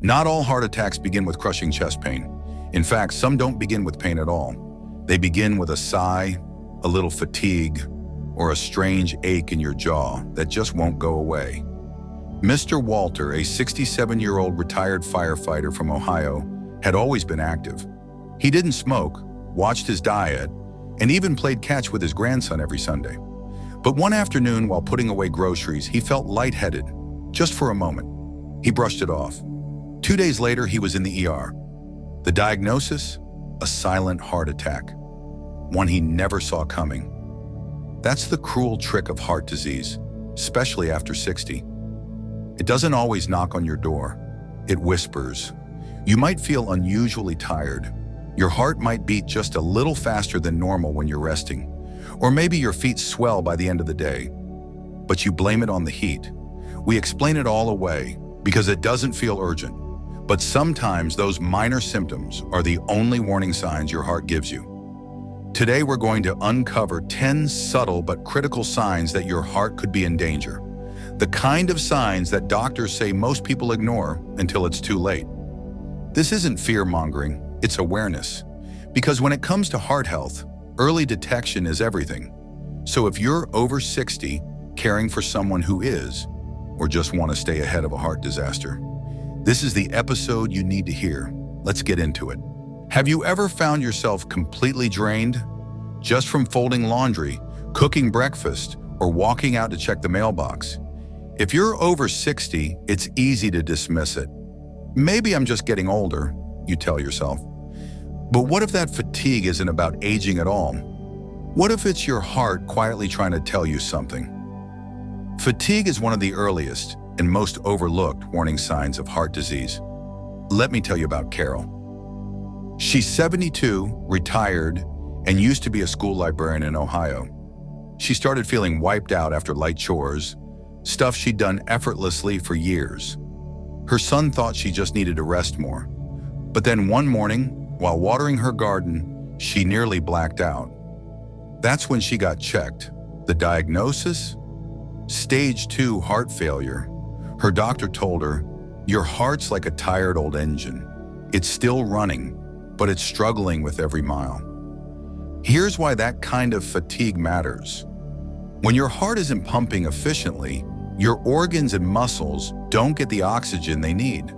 Not all heart attacks begin with crushing chest pain. In fact, some don't begin with pain at all. They begin with a sigh, a little fatigue, or a strange ache in your jaw that just won't go away. Mr. Walter, a 67-year-old retired firefighter from Ohio, had always been active. He didn't smoke, watched his diet, and even played catch with his grandson every Sunday. But one afternoon, while putting away groceries, he felt lightheaded, just for a moment. He brushed it off. 2 days later, he was in the ER. The diagnosis? A silent heart attack, one he never saw coming. That's the cruel trick of heart disease, especially after 60. It doesn't always knock on your door. It whispers. You might feel unusually tired. Your heart might beat just a little faster than normal when you're resting. Or maybe your feet swell by the end of the day. But you blame it on the heat. We explain it all away because it doesn't feel urgent. But sometimes those minor symptoms are the only warning signs your heart gives you. Today we're going to uncover 10 subtle but critical signs that your heart could be in danger. The kind of signs that doctors say most people ignore until it's too late. This isn't fear-mongering, it's awareness. Because when it comes to heart health, early detection is everything. So if you're over 60, caring for someone who is, or just want to stay ahead of a heart disaster, this is the episode you need to hear. Let's get into it. Have you ever found yourself completely drained? Just from folding laundry, cooking breakfast, or walking out to check the mailbox? If you're over 60, it's easy to dismiss it. Maybe I'm just getting older, you tell yourself. But what if that fatigue isn't about aging at all? What if it's your heart quietly trying to tell you something? Fatigue is one of the earliest and most overlooked warning signs of heart disease. Let me tell you about Carol. She's 72, retired, and used to be a school librarian in Ohio. She started feeling wiped out after light chores, stuff she'd done effortlessly for years. Her son thought she just needed to rest more. But then one morning, while watering her garden, she nearly blacked out. That's when she got checked. The diagnosis? Stage 2 heart failure. Her doctor told her, "Your heart's like a tired old engine. It's still running, but it's struggling with every mile." Here's why that kind of fatigue matters. When your heart isn't pumping efficiently, your organs and muscles don't get the oxygen they need.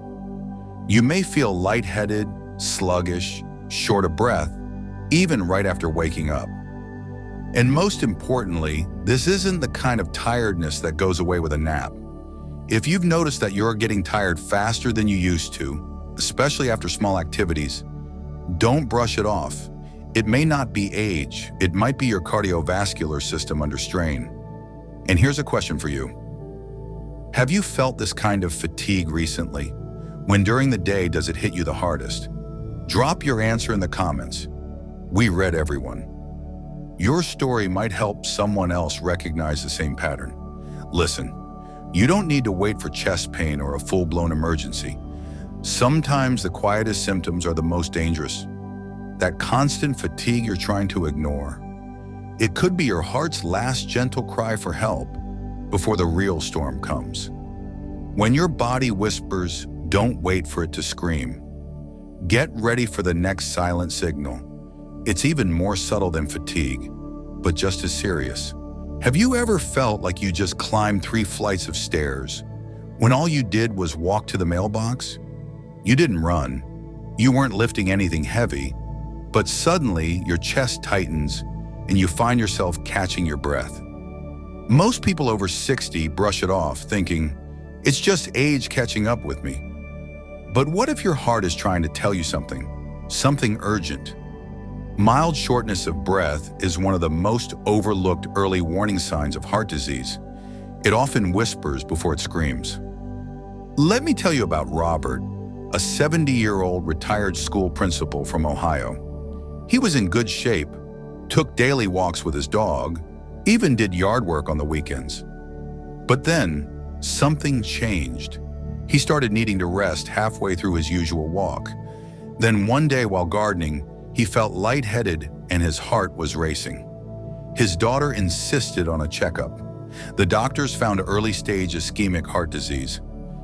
You may feel lightheaded, sluggish, short of breath, even right after waking up. And most importantly, this isn't the kind of tiredness that goes away with a nap. If you've noticed that you're getting tired faster than you used to, especially after small activities, don't brush it off. It may not be age, it might be your cardiovascular system under strain. And here's a question for you. Have you felt this kind of fatigue recently? When during the day does it hit you the hardest? Drop your answer in the comments. We read everyone. Your story might help someone else recognize the same pattern. Listen, you don't need to wait for chest pain or a full-blown emergency. Sometimes the quietest symptoms are the most dangerous. That constant fatigue you're trying to ignore. It could be your heart's last gentle cry for help before the real storm comes. When your body whispers, don't wait for it to scream. Get ready for the next silent signal. It's even more subtle than fatigue, but just as serious. Have you ever felt like you just climbed 3 flights of stairs when all you did was walk to the mailbox? You didn't run. You weren't lifting anything heavy, but suddenly your chest tightens and you find yourself catching your breath. Most people over 60 brush it off, thinking, it's just age catching up with me. But what if your heart is trying to tell you something urgent? Mild shortness of breath is one of the most overlooked early warning signs of heart disease. It often whispers before it screams. Let me tell you about Robert, a 70-year-old retired school principal from Ohio. He was in good shape, took daily walks with his dog, even did yard work on the weekends. But then, something changed. He started needing to rest halfway through his usual walk. Then one day while gardening, he felt lightheaded and his heart was racing. His daughter insisted on a checkup. The doctors found early-stage ischemic heart disease.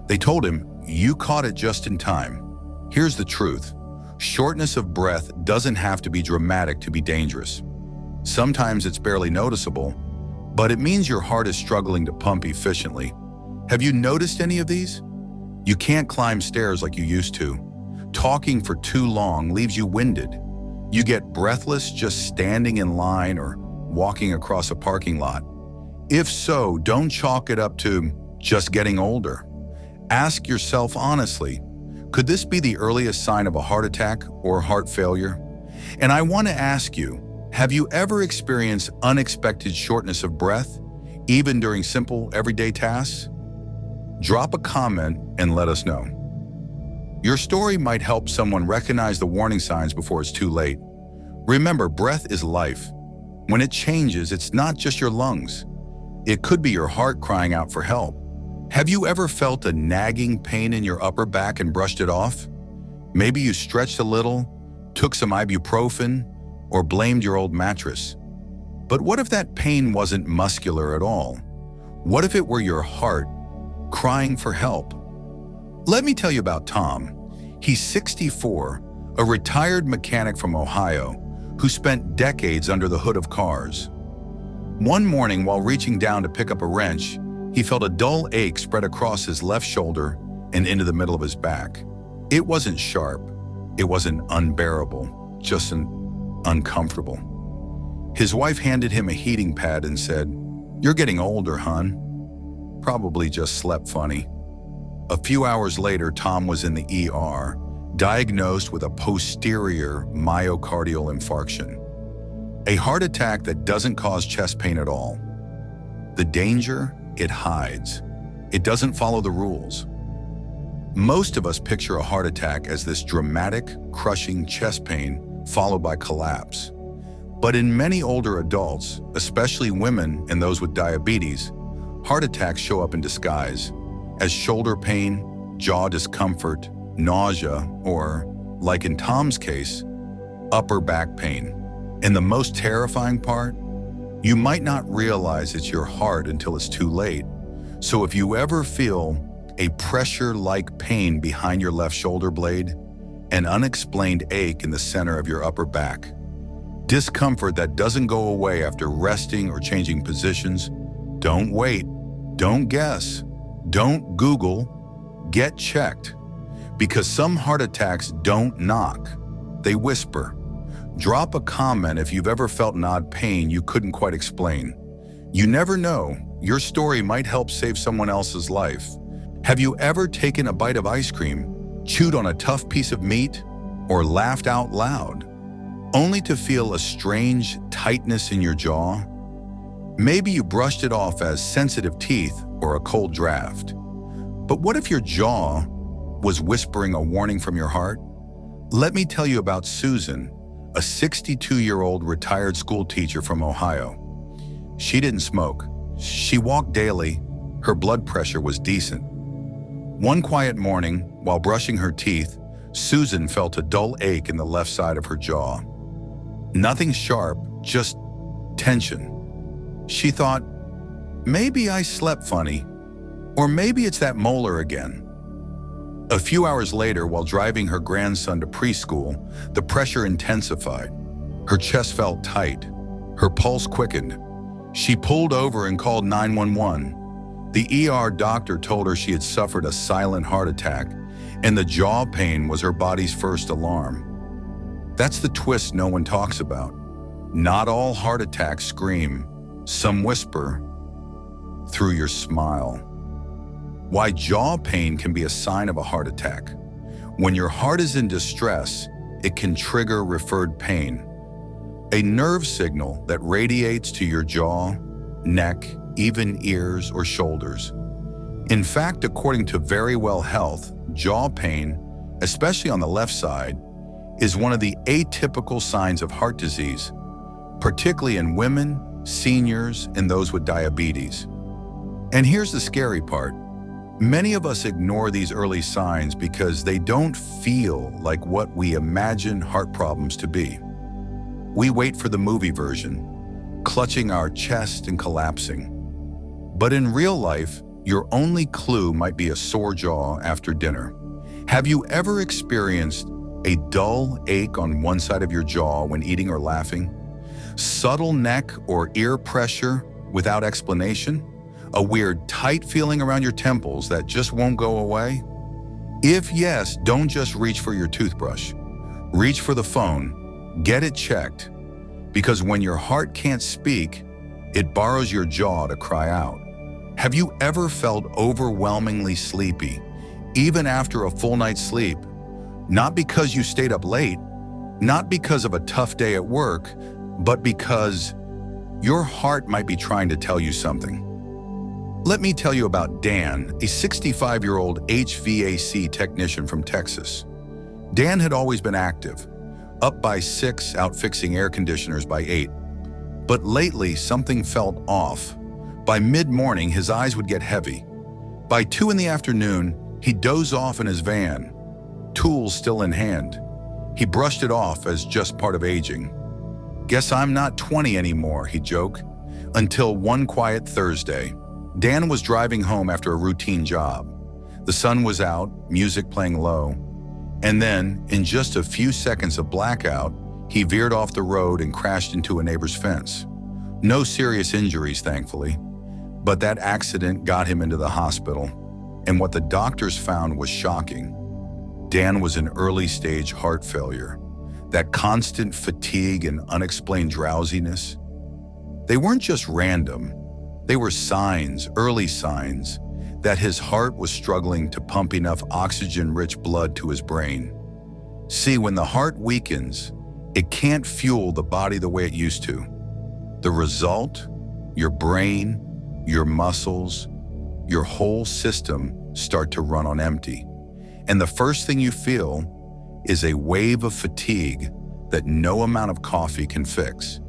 They told him, you caught it just in time. Here's the truth. Shortness of breath doesn't have to be dramatic to be dangerous. Sometimes it's barely noticeable, but it means your heart is struggling to pump efficiently. Have you noticed any of these? You can't climb stairs like you used to. Talking for too long leaves you winded. You get breathless just standing in line or walking across a parking lot. If so, don't chalk it up to just getting older. Ask yourself honestly, could this be the earliest sign of a heart attack or heart failure? And I want to ask you, have you ever experienced unexpected shortness of breath, even during simple everyday tasks? Drop a comment and let us know. Your story might help someone recognize the warning signs before it's too late. Remember, breath is life. When it changes, it's not just your lungs. It could be your heart crying out for help. Have you ever felt a nagging pain in your upper back and brushed it off? Maybe you stretched a little, took some ibuprofen, or blamed your old mattress. But what if that pain wasn't muscular at all? What if it were your heart crying for help? Let me tell you about Tom. He's 64, a retired mechanic from Ohio who spent decades under the hood of cars. One morning, while reaching down to pick up a wrench, he felt a dull ache spread across his left shoulder and into the middle of his back. It wasn't sharp, it wasn't unbearable, just uncomfortable. His wife handed him a heating pad and said, "You're getting older, hon. Probably just slept funny." A few hours later, Tom was in the ER, diagnosed with a posterior myocardial infarction, a heart attack that doesn't cause chest pain at all. The danger? It hides. It doesn't follow the rules. Most of us picture a heart attack as this dramatic, crushing chest pain followed by collapse. But in many older adults, especially women and those with diabetes, heart attacks show up in disguise as shoulder pain, jaw discomfort, nausea, or, like in Tom's case, upper back pain. And the most terrifying part? You might not realize it's your heart until it's too late. So if you ever feel a pressure-like pain behind your left shoulder blade, an unexplained ache in the center of your upper back, discomfort that doesn't go away after resting or changing positions, don't wait, don't guess, don't Google, get checked. Because some heart attacks don't knock, they whisper. Drop a comment if you've ever felt an odd pain you couldn't quite explain. You never know, your story might help save someone else's life. Have you ever taken a bite of ice cream, chewed on a tough piece of meat, or laughed out loud, only to feel a strange tightness in your jaw? Maybe you brushed it off as sensitive teeth or a cold draft. But what if your jaw was whispering a warning from your heart? Let me tell you about Susan, a 62-year-old retired school teacher from Ohio. She didn't smoke. She walked daily. Her blood pressure was decent. One quiet morning, while brushing her teeth, Susan felt a dull ache in the left side of her jaw. Nothing sharp, just tension. She thought, maybe I slept funny, or maybe it's that molar again. A few hours later, while driving her grandson to preschool, the pressure intensified. Her chest felt tight. Her pulse quickened. She pulled over and called 911. The ER doctor told her she had suffered a silent heart attack, and the jaw pain was her body's first alarm. That's the twist no one talks about. Not all heart attacks scream. Some whisper through your smile. Why jaw pain can be a sign of a heart attack. When your heart is in distress, it can trigger referred pain, a nerve signal that radiates to your jaw, neck, even ears or shoulders. In fact, according to Verywell Health, jaw pain, especially on the left side, is one of the atypical signs of heart disease, particularly in women, seniors, and those with diabetes. And here's the scary part. Many of us ignore these early signs because they don't feel like what we imagine heart problems to be. We wait for the movie version, clutching our chest and collapsing. But in real life, Your only clue might be a sore jaw after dinner. Have you ever experienced a dull ache on one side of your jaw when eating or laughing? Subtle neck or ear pressure without explanation? A weird tight feeling around your temples that just won't go away? If yes, don't just reach for your toothbrush. Reach for the phone. Get it checked. Because when your heart can't speak, it borrows your jaw to cry out. Have you ever felt overwhelmingly sleepy, even after a full night's sleep? Not because you stayed up late, not because of a tough day at work, but because your heart might be trying to tell you something. Let me tell you about Dan, a 65-year-old HVAC technician from Texas. Dan had always been active, up by 6, out fixing air conditioners by 8. But lately, something felt off. By mid-morning, his eyes would get heavy. By 2 in the afternoon, he'd doze off in his van, tools still in hand. He brushed it off as just part of aging. "Guess I'm not 20 anymore," he'd joke. Until one quiet Thursday, Dan was driving home after a routine job. The sun was out, music playing low. And then, in just a few seconds of blackout, he veered off the road and crashed into a neighbor's fence. No serious injuries, thankfully. But that accident got him into the hospital, and what the doctors found was shocking. Dan was in early-stage heart failure. That constant fatigue and unexplained drowsiness, they weren't just random. They were signs, early signs, that his heart was struggling to pump enough oxygen-rich blood to his brain. See, when the heart weakens, it can't fuel the body the way it used to. The result? Your brain, your muscles, your whole system start to run on empty. And the first thing you feel is a wave of fatigue that no amount of coffee can fix.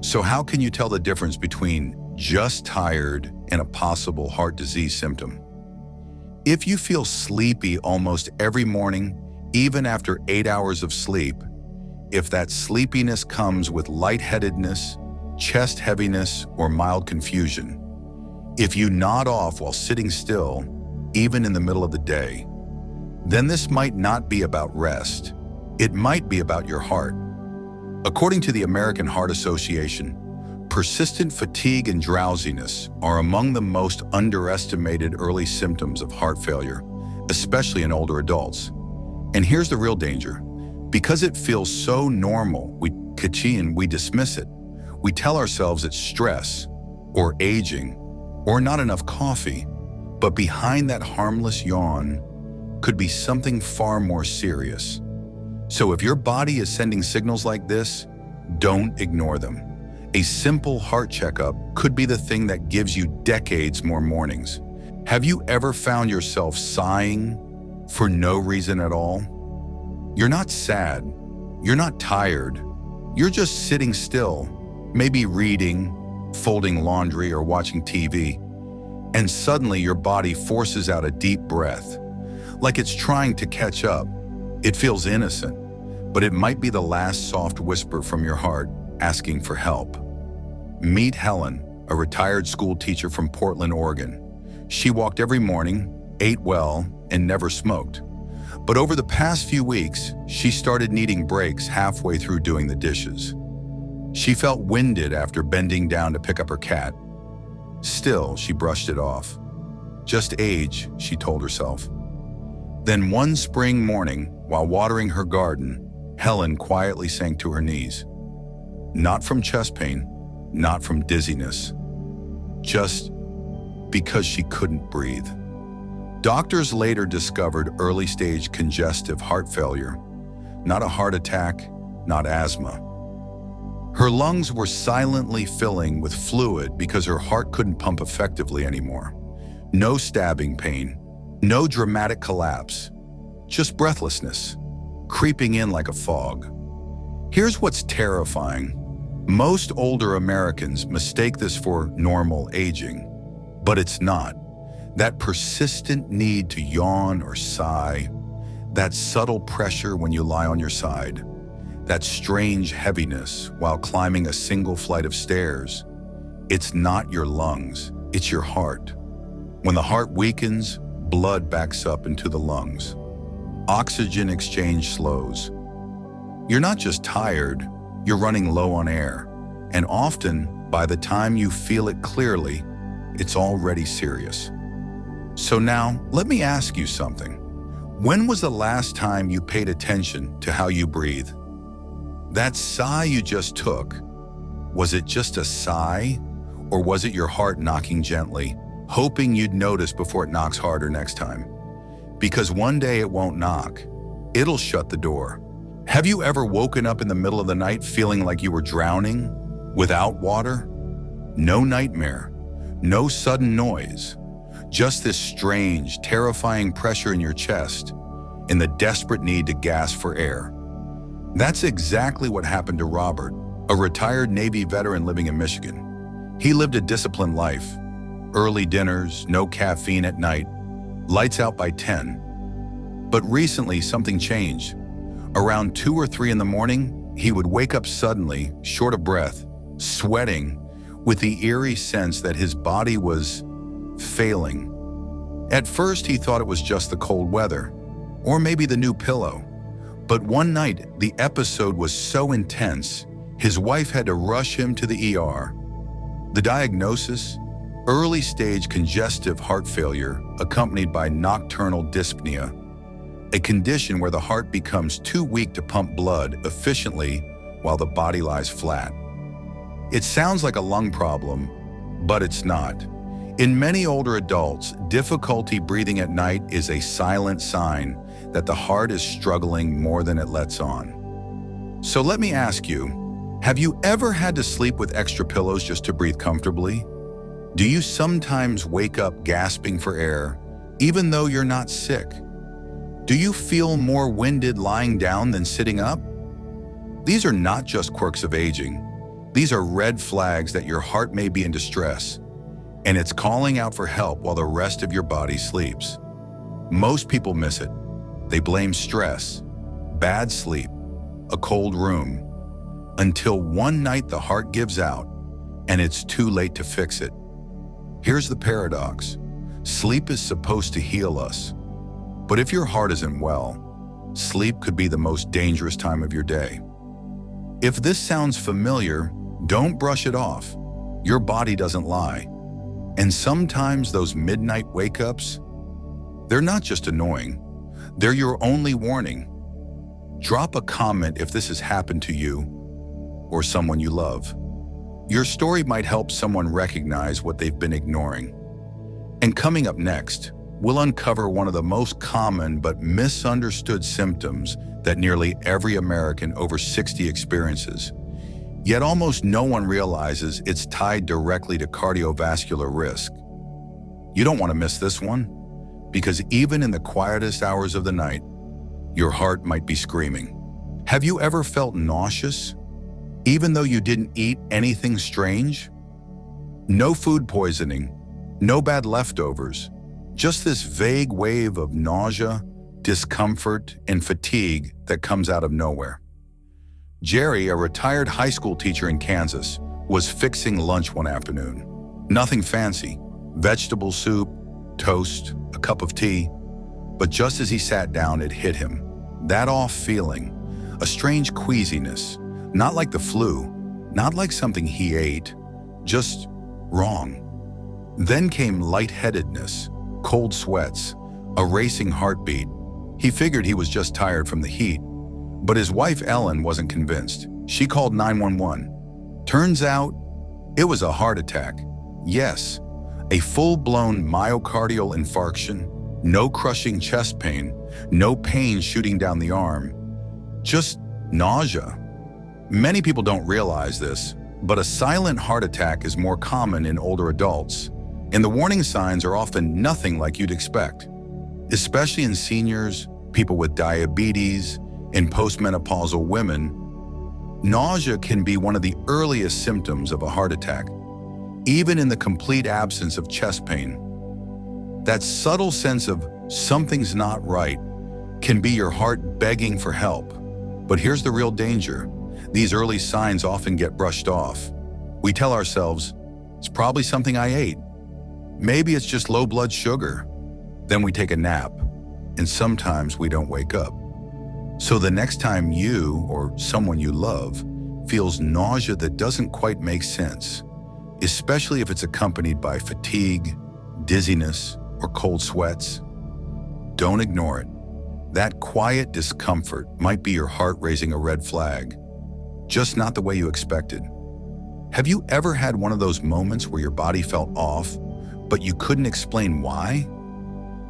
So how can you tell the difference between just tired and a possible heart disease symptom? If you feel sleepy almost every morning, even after 8 hours of sleep, if that sleepiness comes with lightheadedness, chest heaviness, or mild confusion, if you nod off while sitting still, even in the middle of the day, then this might not be about rest. It might be about your heart. According to the American Heart Association, persistent fatigue and drowsiness are among the most underestimated early symptoms of heart failure, especially in older adults. And here's the real danger. Because it feels so normal, we dismiss it. We tell ourselves it's stress, or aging, or not enough coffee. But behind that harmless yawn could be something far more serious. So if your body is sending signals like this, don't ignore them. A simple heart checkup could be the thing that gives you decades more mornings. Have you ever found yourself sighing for no reason at all? You're not sad. You're not tired. You're just sitting still, maybe reading, folding laundry, or watching TV. And suddenly your body forces out a deep breath, like it's trying to catch up. It feels innocent, but it might be the last soft whisper from your heart asking for help. Meet Helen, a retired school teacher from Portland, Oregon. She walked every morning, ate well, and never smoked. But over the past few weeks, she started needing breaks halfway through doing the dishes. She felt winded after bending down to pick up her cat. Still, she brushed it off. Just age, she told herself. Then one spring morning, while watering her garden, Helen quietly sank to her knees. Not from chest pain, not from dizziness, just because she couldn't breathe. Doctors later discovered early-stage congestive heart failure, not a heart attack, not asthma. Her lungs were silently filling with fluid because her heart couldn't pump effectively anymore. No stabbing pain, no dramatic collapse, just breathlessness, creeping in like a fog. Here's what's terrifying. Most older Americans mistake this for normal aging, but it's not. That persistent need to yawn or sigh, that subtle pressure when you lie on your side, that strange heaviness while climbing a single flight of stairs, it's not your lungs, it's your heart. When the heart weakens, blood backs up into the lungs. Oxygen exchange slows. You're not just tired, you're running low on air. And often, by the time you feel it clearly, it's already serious. So now, let me ask you something. When was the last time you paid attention to how you breathe? That sigh you just took, was it just a sigh? Or was it your heart knocking gently, hoping you'd notice before it knocks harder next time? Because one day it won't knock. It'll shut the door. Have you ever woken up in the middle of the night feeling like you were drowning? Without water? No nightmare. No sudden noise. Just this strange, terrifying pressure in your chest and the desperate need to gasp for air. That's exactly what happened to Robert, a retired Navy veteran living in Michigan. He lived a disciplined life. Early dinners, no caffeine at night, lights out by 10. But recently, something changed. Around 2 or 3 in the morning, he would wake up suddenly, short of breath, sweating, with the eerie sense that his body was failing. At first, he thought it was just the cold weather, or maybe the new pillow. But one night, the episode was so intense, his wife had to rush him to the ER. The diagnosis? Early-stage congestive heart failure accompanied by nocturnal dyspnea, a condition where the heart becomes too weak to pump blood efficiently while the body lies flat. It sounds like a lung problem, but it's not. In many older adults, difficulty breathing at night is a silent sign that the heart is struggling more than it lets on. So let me ask you, have you ever had to sleep with extra pillows just to breathe comfortably? Do you sometimes wake up gasping for air, even though you're not sick? Do you feel more winded lying down than sitting up? These are not just quirks of aging. These are red flags that your heart may be in distress, and it's calling out for help while the rest of your body sleeps. Most people miss it. They blame stress, bad sleep, a cold room, until one night the heart gives out, and it's too late to fix it. Here's the paradox. Sleep is supposed to heal us. But if your heart isn't well, sleep could be the most dangerous time of your day. If this sounds familiar, don't brush it off. Your body doesn't lie. And sometimes those midnight wake-ups, they're not just annoying. They're your only warning. Drop a comment if this has happened to you or someone you love. Your story might help someone recognize what they've been ignoring. And coming up next, we'll uncover one of the most common but misunderstood symptoms that nearly every American over 60 experiences. Yet almost no one realizes it's tied directly to cardiovascular risk. You don't want to miss this one, because even in the quietest hours of the night, your heart might be screaming. Have you ever felt nauseous, even though you didn't eat anything strange? No food poisoning, no bad leftovers, just this vague wave of nausea, discomfort, and fatigue that comes out of nowhere. Jerry, a retired high school teacher in Kansas, was fixing lunch one afternoon. Nothing fancy, vegetable soup, toast, a cup of tea. But just as he sat down, it hit him. That off feeling, a strange queasiness, not like the flu, not like something he ate, just wrong. Then came lightheadedness, cold sweats, a racing heartbeat. He figured he was just tired from the heat, but his wife Ellen wasn't convinced. She called 911. Turns out, it was a heart attack. Yes, a full-blown myocardial infarction, no crushing chest pain, no pain shooting down the arm, just nausea. Many people don't realize this, but a silent heart attack is more common in older adults, and the warning signs are often nothing like you'd expect. Especially in seniors, people with diabetes, and postmenopausal women, nausea can be one of the earliest symptoms of a heart attack, even in the complete absence of chest pain. That subtle sense of something's not right can be your heart begging for help. But here's the real danger. These early signs often get brushed off. We tell ourselves, it's probably something I ate. Maybe it's just low blood sugar. Then we take a nap, and sometimes we don't wake up. So the next time you or someone you love feels nausea that doesn't quite make sense, especially if it's accompanied by fatigue, dizziness, or cold sweats, don't ignore it. That quiet discomfort might be your heart raising a red flag, just not the way you expected. Have you ever had one of those moments where your body felt off, but you couldn't explain why?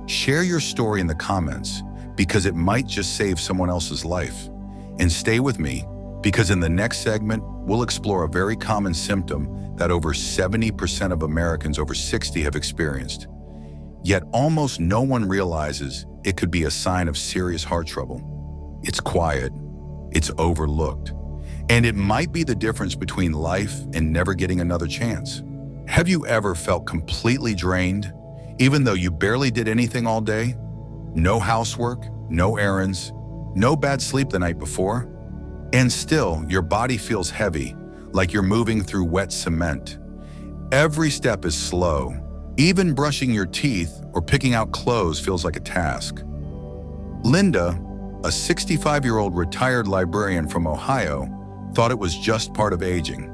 Share your story in the comments because it might just save someone else's life. And stay with me because in the next segment, we'll explore a very common symptom that over 70% of Americans over 60 have experienced. Yet almost no one realizes it could be a sign of serious heart trouble. It's quiet, it's overlooked, and it might be the difference between life and never getting another chance. Have you ever felt completely drained, even though you barely did anything all day? No housework, no errands, no bad sleep the night before, and still your body feels heavy, like you're moving through wet cement. Every step is slow. Even brushing your teeth or picking out clothes feels like a task. Linda, a 65-year-old retired librarian from Ohio, thought it was just part of aging.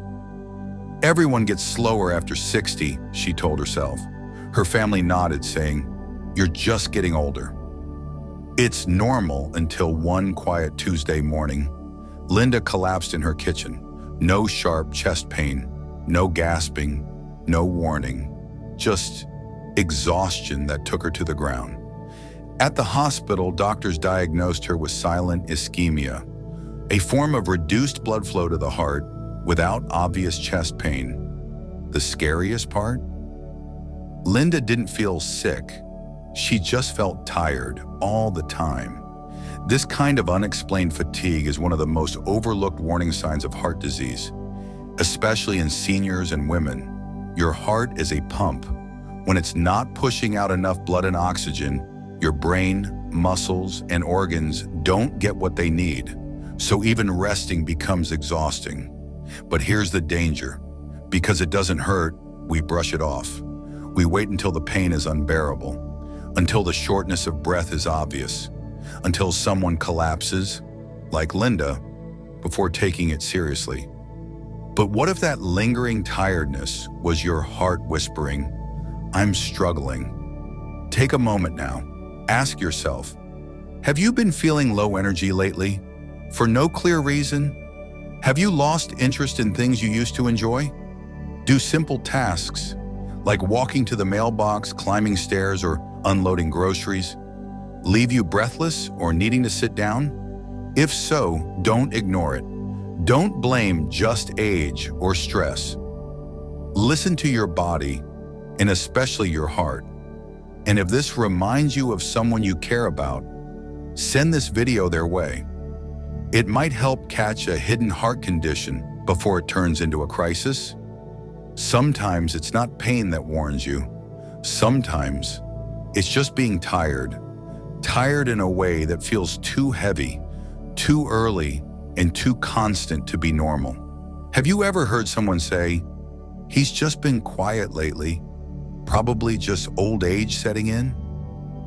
Everyone gets slower after 60, she told herself. Her family nodded, saying, "You're just getting older." It's normal until one quiet Tuesday morning. Linda collapsed in her kitchen. No sharp chest pain, no gasping, no warning. Just exhaustion that took her to the ground. At the hospital, doctors diagnosed her with silent ischemia, a form of reduced blood flow to the heart without obvious chest pain. The scariest part? Linda didn't feel sick. She just felt tired all the time. This kind of unexplained fatigue is one of the most overlooked warning signs of heart disease, especially in seniors and women. Your heart is a pump. When it's not pushing out enough blood and oxygen, your brain, muscles, and organs don't get what they need. So even resting becomes exhausting. But here's the danger. Because it doesn't hurt, we brush it off. We wait until the pain is unbearable, until the shortness of breath is obvious, until someone collapses, like Linda, before taking it seriously. But what if that lingering tiredness was your heart whispering, "I'm struggling"? Take a moment now. Ask yourself, have you been feeling low energy lately? For no clear reason? Have you lost interest in things you used to enjoy? Do simple tasks, like walking to the mailbox, climbing stairs, or unloading groceries, leave you breathless or needing to sit down? If so, don't ignore it. Don't blame just age or stress. Listen to your body, and especially your heart. And if this reminds you of someone you care about, send this video their way. It might help catch a hidden heart condition before it turns into a crisis. Sometimes it's not pain that warns you. Sometimes it's just being tired. Tired in a way that feels too heavy, too early, and too constant to be normal. Have you ever heard someone say, "He's just been quiet lately"? Probably just old age setting in?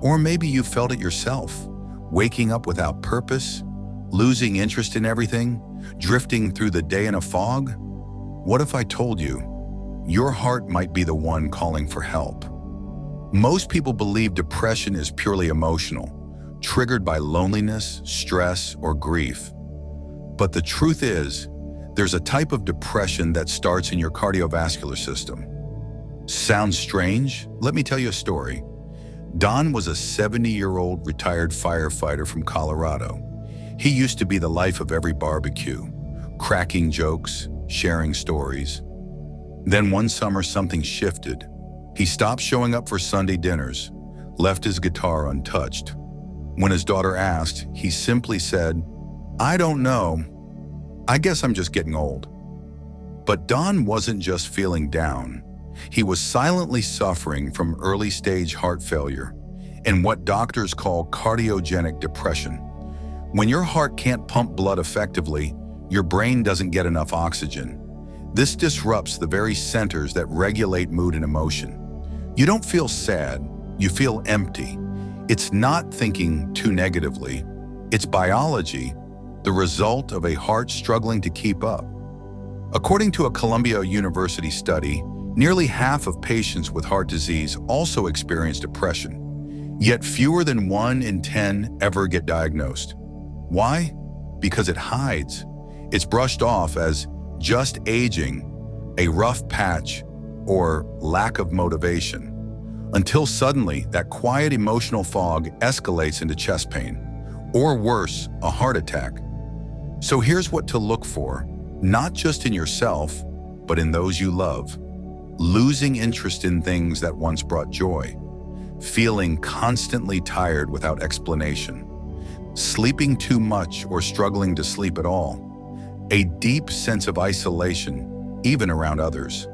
Or maybe you felt it yourself, waking up without purpose, losing interest in everything, drifting through the day in a fog? What if I told you, your heart might be the one calling for help? Most people believe depression is purely emotional, triggered by loneliness, stress, or grief. But the truth is, there's a type of depression that starts in your cardiovascular system. Sounds strange? Let me tell you a story. Don was a 70-year-old retired firefighter from Colorado. He used to be the life of every barbecue, cracking jokes, sharing stories. Then one summer, something shifted. He stopped showing up for Sunday dinners, left his guitar untouched. When his daughter asked, he simply said, "I don't know. I guess I'm just getting old." But Don wasn't just feeling down. He was silently suffering from early-stage heart failure and what doctors call cardiogenic depression. When your heart can't pump blood effectively, your brain doesn't get enough oxygen. This disrupts the very centers that regulate mood and emotion. You don't feel sad, you feel empty. It's not thinking too negatively. It's biology, the result of a heart struggling to keep up. According to a Columbia University study, nearly half of patients with heart disease also experience depression, yet fewer than 1 in 10 ever get diagnosed. Why? Because it hides. It's brushed off as just aging, a rough patch, or lack of motivation, until suddenly that quiet emotional fog escalates into chest pain, or worse, a heart attack. So here's what to look for, not just in yourself, but in those you love. Losing interest in things that once brought joy, feeling constantly tired without explanation, sleeping too much or struggling to sleep at all, a deep sense of isolation, even around others.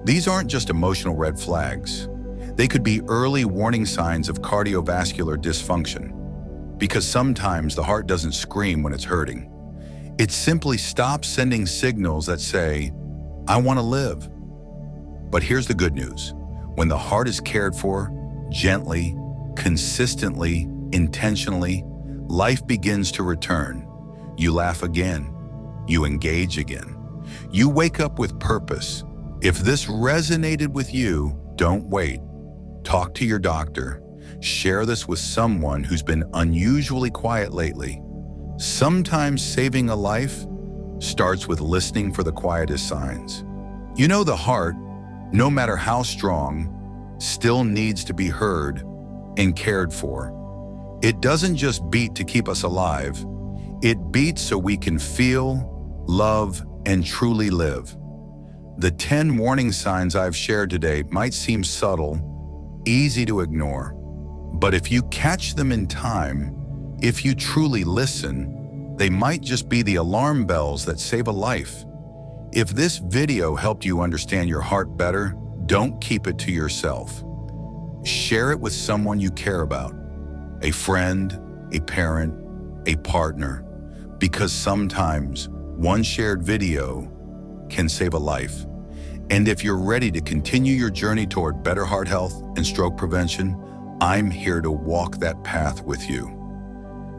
These aren't just emotional red flags. They could be early warning signs of cardiovascular dysfunction, because sometimes the heart doesn't scream when it's hurting. It simply stops sending signals that say, "I want to live." But here's the good news. When the heart is cared for, gently, consistently, intentionally, life begins to return. You laugh again. You engage again. You wake up with purpose. If this resonated with you, don't wait. Talk to your doctor. Share this with someone who's been unusually quiet lately. Sometimes saving a life starts with listening for the quietest signs. You know, the heart, no matter how strong, still needs to be heard and cared for. It doesn't just beat to keep us alive. It beats so we can feel, love, and truly live. The 10 warning signs I've shared today might seem subtle, easy to ignore. But if you catch them in time, if you truly listen, they might just be the alarm bells that save a life. If this video helped you understand your heart better, don't keep it to yourself. Share it with someone you care about, a friend, a parent, a partner, because sometimes one shared video can save a life. And if you're ready to continue your journey toward better heart health and stroke prevention, I'm here to walk that path with you.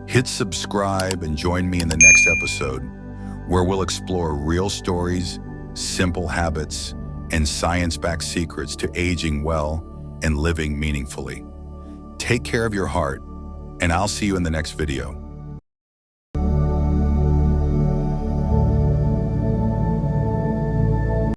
Hit subscribe and join me in the next episode, where we'll explore real stories, simple habits, and science-backed secrets to aging well and living meaningfully. Take care of your heart, and I'll see you in the next video.